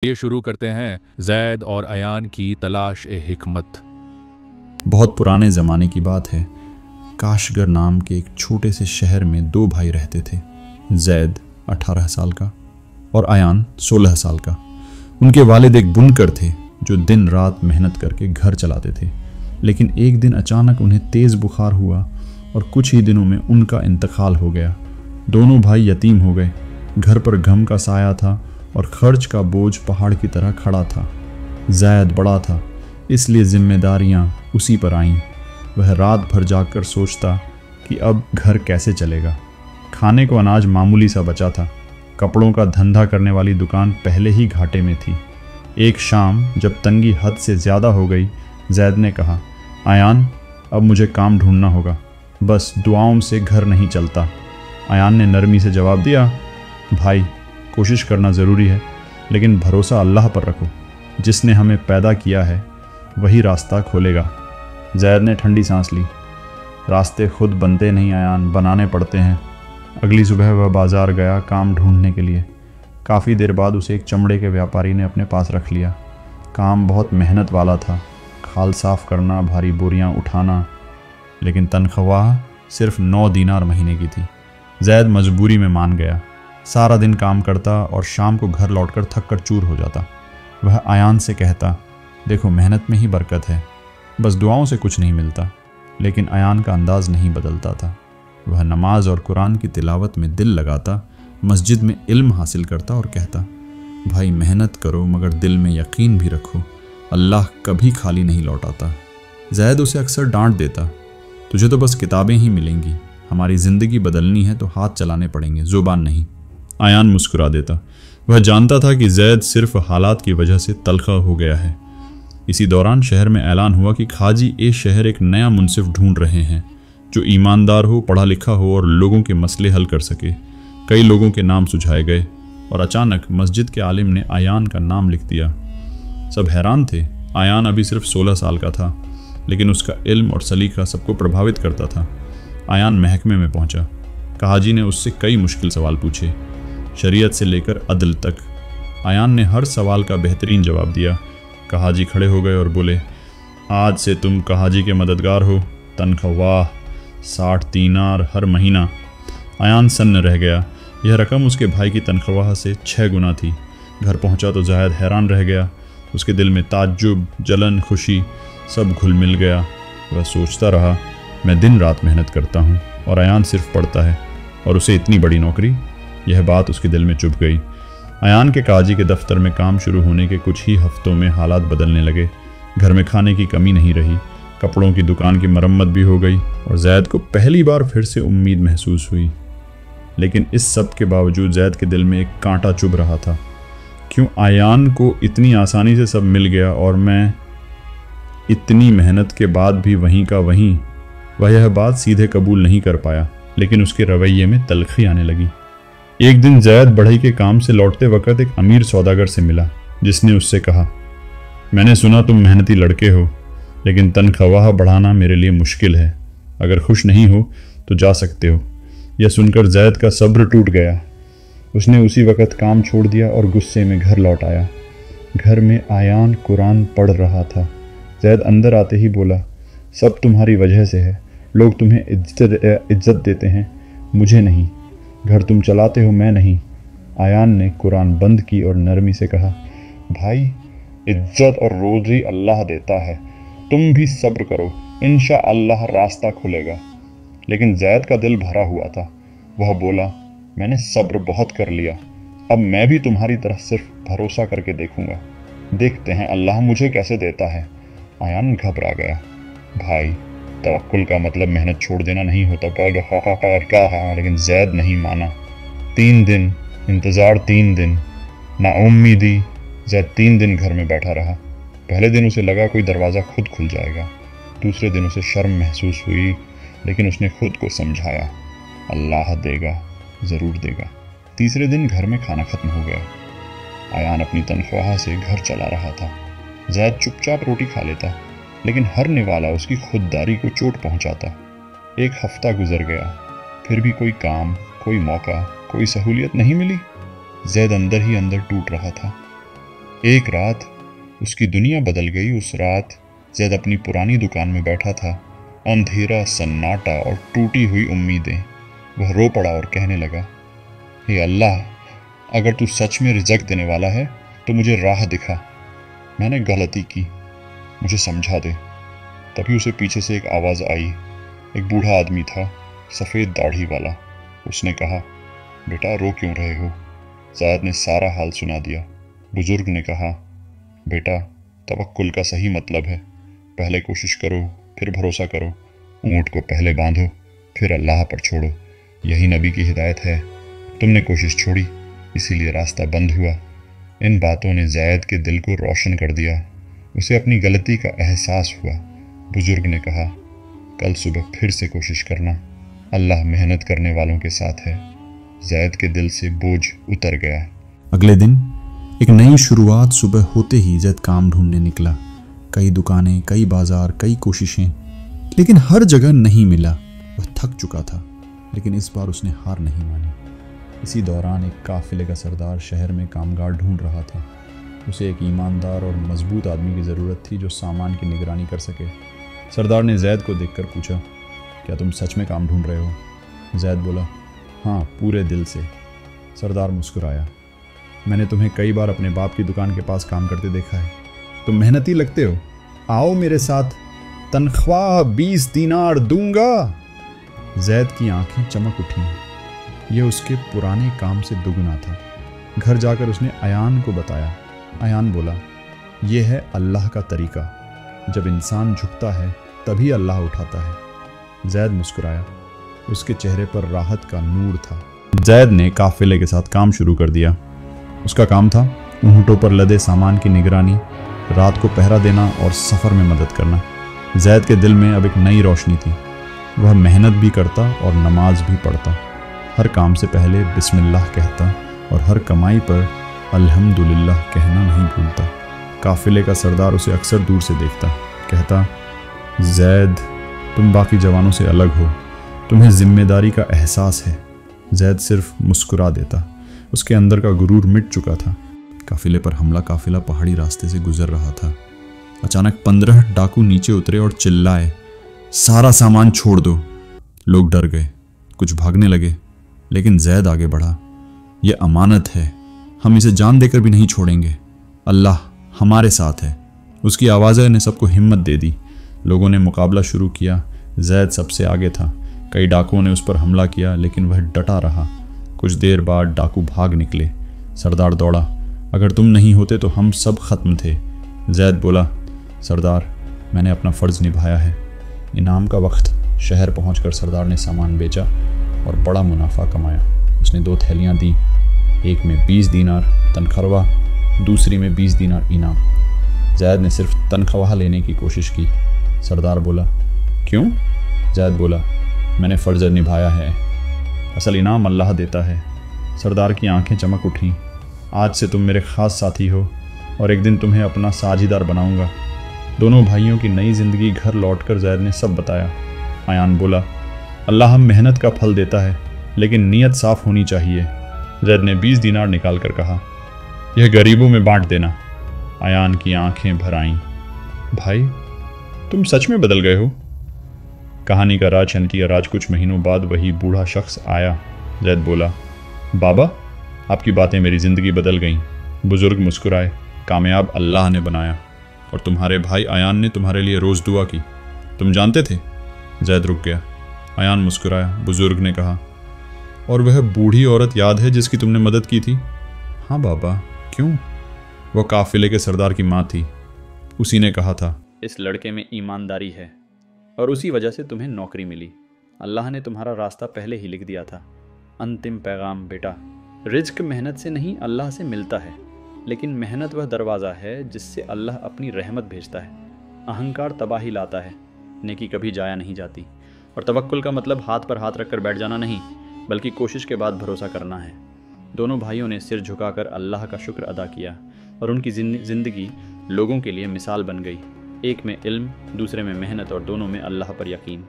ये शुरू करते हैं ज़ैद और अयान की तलाश ए हिकमत। बहुत पुराने ज़माने की बात है। काशगर नाम के एक छोटे से शहर में दो भाई रहते थे। ज़ैद 18 साल का और अयान 16 साल का। उनके वालिद एक बुनकर थे जो दिन रात मेहनत करके घर चलाते थे। लेकिन एक दिन अचानक उन्हें तेज़ बुखार हुआ और कुछ ही दिनों में उनका इंतकाल हो गया। दोनों भाई यतीम हो गए। घर पर गम का साया था और खर्च का बोझ पहाड़ की तरह खड़ा था। ज़ैद बड़ा था, इसलिए जिम्मेदारियां उसी पर आईं। वह रात भर जागकर सोचता कि अब घर कैसे चलेगा। खाने को अनाज मामूली सा बचा था। कपड़ों का धंधा करने वाली दुकान पहले ही घाटे में थी। एक शाम जब तंगी हद से ज़्यादा हो गई, ज़ैद ने कहा, अयान, अब मुझे काम ढूंढना होगा, बस दुआओं से घर नहीं चलता। अयान ने नरमी से जवाब दिया, भाई, कोशिश करना ज़रूरी है, लेकिन भरोसा अल्लाह पर रखो। जिसने हमें पैदा किया है वही रास्ता खोलेगा। ज़ैद ने ठंडी सांस ली। रास्ते खुद बनते नहीं अयान, बनाने पड़ते हैं। अगली सुबह वह बाज़ार गया काम ढूंढने के लिए। काफ़ी देर बाद उसे एक चमड़े के व्यापारी ने अपने पास रख लिया। काम बहुत मेहनत वाला था, खाल साफ़ करना, भारी बोरियां उठाना, लेकिन तनख्वाह सिर्फ 9 दीनार महीने की थी। ज़ैद मजबूरी में मान गया। सारा दिन काम करता और शाम को घर लौटकर थक कर चूर हो जाता। वह अयान से कहता, देखो, मेहनत में ही बरकत है, बस दुआओं से कुछ नहीं मिलता। लेकिन अयान का अंदाज़ नहीं बदलता था। वह नमाज और कुरान की तिलावत में दिल लगाता, मस्जिद में इल्म हासिल करता और कहता, भाई, मेहनत करो मगर दिल में यकीन भी रखो, अल्लाह कभी खाली नहीं लौटाता। ज़ैद उसे अक्सर डांट देता, तुझे तो बस किताबें ही मिलेंगी, हमारी ज़िंदगी बदलनी है तो हाथ चलाने पड़ेंगे, ज़ुबान नहीं। अयान मुस्कुरा देता। वह जानता था कि ज़ैद सिर्फ हालात की वजह से तलखा हो गया है। इसी दौरान शहर में ऐलान हुआ कि खाजी ए शहर एक नया मुंसिफ ढूंढ रहे हैं जो ईमानदार हो, पढ़ा लिखा हो और लोगों के मसले हल कर सके। कई लोगों के नाम सुझाए गए और अचानक मस्जिद के आलिम ने अयान का नाम लिख दिया। सब हैरान थे। अयान अभी सिर्फ 16 साल का था, लेकिन उसका इल्म और सलीका सबको प्रभावित करता था। अयान महकमे में पहुंचा। काजी ने उससे कई मुश्किल सवाल पूछे, शरीयत से लेकर अदल तक। अयान ने हर सवाल का बेहतरीन जवाब दिया। कहाजी खड़े हो गए और बोले, आज से तुम कहाजी के मददगार हो, तनख्वाह 60 दीनार हर महीना। अयान सन्न रह गया। यह रकम उसके भाई की तनख्वाह से 6 गुना थी। घर पहुंचा तो ज़ैद हैरान रह गया। उसके दिल में ताज्जुब, जलन, खुशी सब घुल मिल गया। वह सोचता रहा, मैं दिन रात मेहनत करता हूँ और अयान सिर्फ पढ़ता है, और उसे इतनी बड़ी नौकरी। यह बात उसके दिल में चुभ गई। अयान के काजी के दफ्तर में काम शुरू होने के कुछ ही हफ्तों में हालात बदलने लगे। घर में खाने की कमी नहीं रही, कपड़ों की दुकान की मरम्मत भी हो गई और ज़ैद को पहली बार फिर से उम्मीद महसूस हुई। लेकिन इस सब के बावजूद ज़ैद के दिल में एक कांटा चुभ रहा था। क्यों अयान को इतनी आसानी से सब मिल गया और मैं इतनी मेहनत के बाद भी वहीं का वहीं। वह यह बात सीधे कबूल नहीं कर पाया, लेकिन उसके रवैये में तलखी आने लगी। एक दिन ज़ैद बढ़ई के काम से लौटते वक्त एक अमीर सौदागर से मिला, जिसने उससे कहा, मैंने सुना तुम मेहनती लड़के हो, लेकिन तनख्वाह बढ़ाना मेरे लिए मुश्किल है। अगर खुश नहीं हो तो जा सकते हो। यह सुनकर ज़ैद का सब्र टूट गया। उसने उसी वक्त काम छोड़ दिया और गुस्से में घर लौट आया। घर में अयान कुरान पढ़ रहा था। ज़ैद अंदर आते ही बोला, सब तुम्हारी वजह से है। लोग तुम्हें इज्जत देते हैं, मुझे नहीं। घर तुम चलाते हो, मैं नहीं। अयान ने कुरान बंद की और नरमी से कहा, भाई, इज्जत और रोज़ी अल्लाह देता है, तुम भी सब्र करो, इंशाअल्लाह रास्ता खुलेगा। लेकिन ज़ैद का दिल भरा हुआ था। वह बोला, मैंने सब्र बहुत कर लिया, अब मैं भी तुम्हारी तरह सिर्फ भरोसा करके देखूंगा, देखते हैं अल्लाह मुझे कैसे देता है। अयान घबरा गया। भाई, तवक्कुल का मतलब मेहनत छोड़ देना नहीं होता। लेकिन ज़ैद नहीं माना। 3 दिन इंतज़ार, 3 दिन नाउम्मीदी। ज़ैद 3 दिन घर में बैठा रहा। पहले दिन उसे लगा कोई दरवाज़ा खुद खुल जाएगा। दूसरे दिन उसे शर्म महसूस हुई, लेकिन उसने खुद को समझाया, अल्लाह देगा, ज़रूर देगा। तीसरे दिन घर में खाना ख़त्म हो गया। अयान अपनी तनख्वाह से घर चला रहा था। ज़ैद चुपचाप रोटी खा लेता, लेकिन हर निवाला उसकी खुददारी को चोट पहुंचाता। एक हफ्ता गुजर गया, फिर भी कोई काम, कोई मौका, कोई सहूलियत नहीं मिली। ज़ैद अंदर ही अंदर टूट रहा था। ایک رات اس کی دنیا بدل گئی۔ اس رات زید اپنی پرانی دکان میں بیٹھا تھا، اندھیرا، سناٹا اور ٹوٹی ہوئی امیدیں۔ وہ رو پڑا اور کہنے لگا، اے اللہ، اگر تو سچ میں رزق دینے والا ہے تو مجھے راہ دکھا۔ میں نے غلطی کی، مجھے سمجھا دے۔ تبھی اسے پیچھے سے ایک آواز آئی۔ ایک بوڑھا آدمی تھا، سفید داڑھی والا۔ اس نے کہا، بیٹا رو کیوں رہے ہو؟ زید نے سارا حال سنا دیا۔ بزرگ نے کہا، بیٹا توکل کا صحیح مطلب ہے، پہلے کوشش کرو پھر بھروسہ کرو، اونٹ کو پہلے باندھو پھر اللہ پر چھوڑو، یہی نبی کی ہدایت ہے۔ تم نے کوشش چھوڑی، اسی لیے راستہ بند ہوا۔ ان باتوں نے زید کے دل کو روشن کر دیا۔ اسے اپنی غلطی کا احساس ہوا۔ بزرگ نے کہا، کل صبح پھر سے کوشش کرنا، اللہ محنت کرنے والوں کے ساتھ ہے۔ زید کے دل سے بوجھ اتر گیا۔ اگلے دن ایک نئی شروعات صبح ہوتے ہی زید کام ڈھونڈنے نکلا۔ کئی دکانیں، کئی بازار، کئی کوششیں، لیکن ہر جگہ نہیں ملا۔ وہ تھک چکا تھا، لیکن اس بار اس نے ہار نہیں مانی۔ اسی دوران ایک قافلے کا سردار شہر میں کامگار ڈھونڈ رہا تھا۔ اسے ایک ایماندار اور مضبوط آدمی کی ضرورت تھی جو سامان کی نگرانی کر سکے۔ سردار نے زید کو دیکھ کر پوچھا، کیا تم سچ میں کام ڈھونڈ رہے ہو؟ زید بولا، ہاں، پورے دل سے۔ سردار مسکرایا، میں نے تمہیں کئی بار اپنے باپ کی دکان کے پاس کام کرتے دیکھا ہے، تم محنتی لگتے ہو، آؤ میرے ساتھ، تنخواہ 20 دینار دوں گا۔ زید کی آنکھیں چمک اٹھیں۔ یہ اس کے پرانے کام سے دگنا تھا۔ گھر جا کر اس نے ایان کو بتایا۔ ایان بولا، یہ ہے اللہ کا طریقہ، جب انسان جھکتا ہے تبھی اللہ اٹھاتا ہے۔ زید مسکرایا، اس کے چہرے پر راحت کا نور تھا۔ زید نے قافلے کے ساتھ کام شروع کر دیا۔ اس کا کام تھا اونٹوں پر لدے سامان کی نگرانی، رات کو پہرا دینا اور سفر میں مدد کرنا۔ زید کے دل میں اب ایک نئی روشنی تھی۔ وہ محنت بھی کرتا اور نماز بھی پڑھتا۔ ہر کام سے پہلے بسم اللہ کہتا اور ہر کمائی پر الحمدللہ کہنا نہیں بھولتا۔ قافلے کا سردار اسے اکثر دور سے دیکھتا، کہتا، زید، تم باقی جوانوں سے الگ ہو، تمہیں ذمہ داری کا احساس ہے۔ زید صرف مسکرا دیتا۔ اس کے اندر کا غرور مٹ چکا تھا۔ قافلے پر حملہ قافلہ پہاڑی راستے سے گزر رہا تھا۔ اچانک 15 ڈاکو نیچے اترے اور چلائے، سارا سامان چھوڑ دو۔ لوگ ڈر گئے، کچھ بھاگنے لگے، لیکن زید آگے بڑھا۔ یہ امانت ہے، ہم اسے جان دے کر بھی نہیں چھوڑیں گے، اللہ ہمارے ساتھ ہے۔ اس کی آوازیں نے سب کو ہمت دے دی۔ لوگوں نے مقابلہ شروع کیا۔ زید سب سے آگے تھا۔ کئی ڈاکوؤں نے اس پر حملہ کیا، لیکن وہ ڈٹا رہا۔ کچھ دیر بعد ڈاکو بھاگ نکلے۔ سردار دوڑا، اگر تم نہیں ہوتے تو ہم سب ختم تھے۔ زید بولا، سردار، میں نے اپنا فرض نبھایا ہے۔ انعام کا وقت۔ شہر پہنچ کر سردار نے سامان بیچا اور بڑا منافع کمایا۔ اس نے 2 تھیلیاں دیں، ایک میں 20 دینار تنخواہ، دوسری میں 20 دینار انعام۔ زید نے صرف تنخواہ لینے کی کوشش کی۔ سردار بولا، کیوں؟ زید بولا، میں نے فرض نبھایا ہے، اصل انعام اللہ دیتا ہے۔ سردار کی آنکھیں چمک اٹھیں، آج سے تم میرے خاص ساتھی ہو اور ایک دن تمہیں اپنا ساجھیدار بناؤں گا۔ دونوں بھائیوں کی نئی زندگی گھر لوٹ کر زید نے سب بتایا۔ ایان بولا، اللہ ہم محنت کا پھل دیتا ہے، لیکن نیت صاف ہونی چاہیے۔ زید نے 20 دینار نکال کر کہا، یہ غریبوں میں بانٹ دینا۔ ایان کی آنکھیں بھر آئیں۔ بھائی، تم سچ میں بدل گئے ہو؟ کہانی کا راج چھنٹی راج کچھ مہینوں بعد وہی بوڑھا شخص آیا۔ زید بولا، بابا، آپ کی باتیں میری زندگی بدل گئیں۔ بزرگ مسکرائے، کامیاب اللہ نے بنایا، اور تمہارے بھائی ایان نے تمہارے لیے روز دعا کی، تم جانتے تھے؟ زید رک گیا۔ ایان مسکرایا۔ بزرگ نے کہا، اور وہ بوڑھی عورت یاد ہے جس کی تم نے مدد کی تھی؟ ہاں بابا، کیوں؟ وہ قافلے کے سردار کی ماں تھی۔ اسی نے کہا تھا، اس لڑکے میں ایمانداری ہے اور اسی وجہ سے تمہیں نوکری ملی۔ اللہ نے تمہارا راستہ پہلے ہی لکھ دیا تھا۔ انتم پیغام بیٹا، رزق محنت سے نہیں اللہ سے ملتا ہے، لیکن محنت وہ دروازہ ہے جس سے اللہ اپنی رحمت بھیجتا ہے۔ اہنکار تباہی لاتا ہے، نیکی کبھی جایا نہیں جاتی، اور توکل کا مطلب ہاتھ پر ہاتھ رکھ کر بیٹھ جانا نہیں، بلکہ کوشش کے بعد بھروسہ کرنا ہے۔ دونوں بھائیوں نے سر جھکا کر اللہ کا شکر ادا کیا، اور ان کی زندگی لوگوں کے لیے مثال بن گئی۔ ایک میں علم، دوسرے میں محنت، اور دونوں میں اللہ پر یقین۔